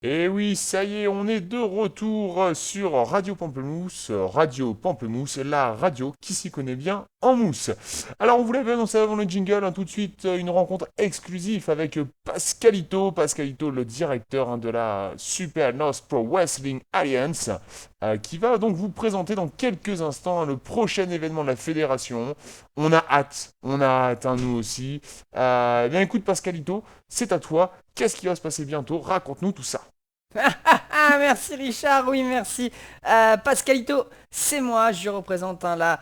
Et oui, ça y est, on est de retour sur Radio Pamplemousse, la radio qui s'y connaît bien en mousse. Alors, on vous l'avait annoncé avant le jingle, tout de suite, une rencontre exclusive avec Pascalito, le directeur de la Super North Pro Wrestling Alliance, qui va donc vous présenter dans quelques instants le prochain événement de la fédération. On a hâte, nous aussi. Bien écoute, Pascalito, c'est à toi. Qu'est-ce qui va se passer bientôt? Raconte-nous tout ça. Merci Richard, oui merci. Pascalito, c'est moi, je représente la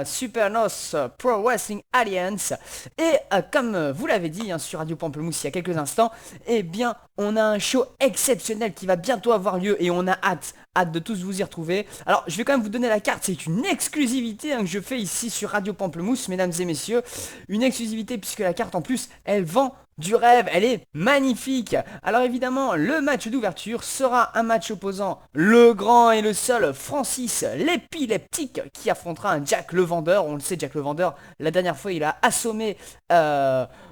Super NOS Pro Wrestling Alliance. Et comme vous l'avez dit sur Radio Pamplemousse il y a quelques instants, eh bien on a un show exceptionnel qui va bientôt avoir lieu et on a hâte de tous vous y retrouver. Alors je vais quand même vous donner la carte, c'est une exclusivité que je fais ici sur Radio Pamplemousse, mesdames et messieurs. Une exclusivité puisque la carte en plus, elle vend du rêve, elle est magnifique. Alors évidemment, le match d'ouverture sera un match opposant le grand et le seul Francis l'épileptique qui affrontera un Jack le Vendeur. On le sait, Jack le Vendeur, la dernière fois, il a assommé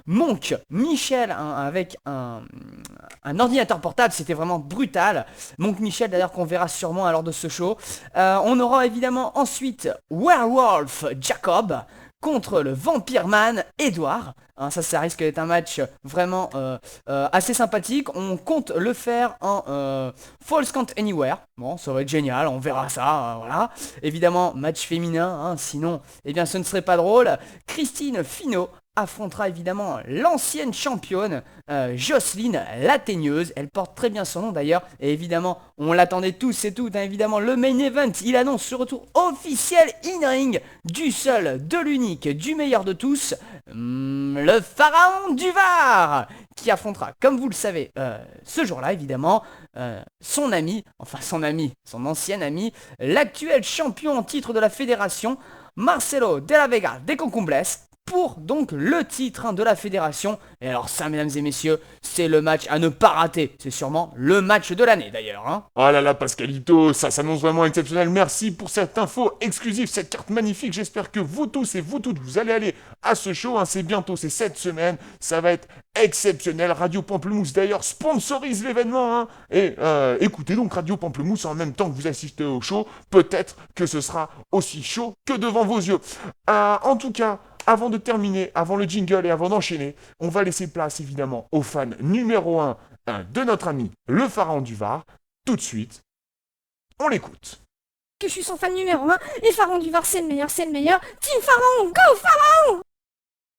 Monk Michel avec un ordinateur portable. C'était vraiment brutal. Monk Michel, d'ailleurs, qu'on verra sûrement lors de ce show. On aura évidemment ensuite Werewolf Jacob contre le Vampire Man Edouard. Ça risque d'être un match vraiment assez sympathique. On compte le faire en Falls Count Anywhere. Bon, ça va être génial, on verra ça, voilà. Évidemment, match féminin, sinon, eh bien, ce ne serait pas drôle. Christine Finot affrontera évidemment l'ancienne championne Jocelyne la Teigneuse. Elle porte très bien son nom d'ailleurs. Et évidemment, on l'attendait tous et toutes. Évidemment, le main event, il annonce ce retour officiel in-ring du seul, de l'unique, du meilleur de tous, le pharaon du Var, qui affrontera, comme vous le savez, ce jour-là évidemment, son ancien ami, l'actuel champion en titre de la fédération, Marcelo de la Vega de Concumbles, pour donc le titre de la fédération. Et alors ça, mesdames et messieurs, c'est le match à ne pas rater. C'est sûrement le match de l'année d'ailleurs. Oh là là, Pascalito, ça s'annonce vraiment exceptionnel. Merci pour cette info exclusive, cette carte magnifique. J'espère que vous tous et vous toutes, vous allez aller à ce show. C'est bientôt, c'est cette semaine. Ça va être exceptionnel. Radio Pamplemousse, d'ailleurs, sponsorise l'événement. Et écoutez donc Radio Pamplemousse en même temps que vous assistez au show. Peut-être que ce sera aussi chaud que devant vos yeux. En tout cas, avant de terminer, avant le jingle et avant d'enchaîner, on va laisser place évidemment au fan numéro un de notre ami le pharaon du Var. Tout de suite, on l'écoute. Que je suis son fan numéro 1 et Pharaon du Var c'est le meilleur, Team Pharaon, go Pharaon.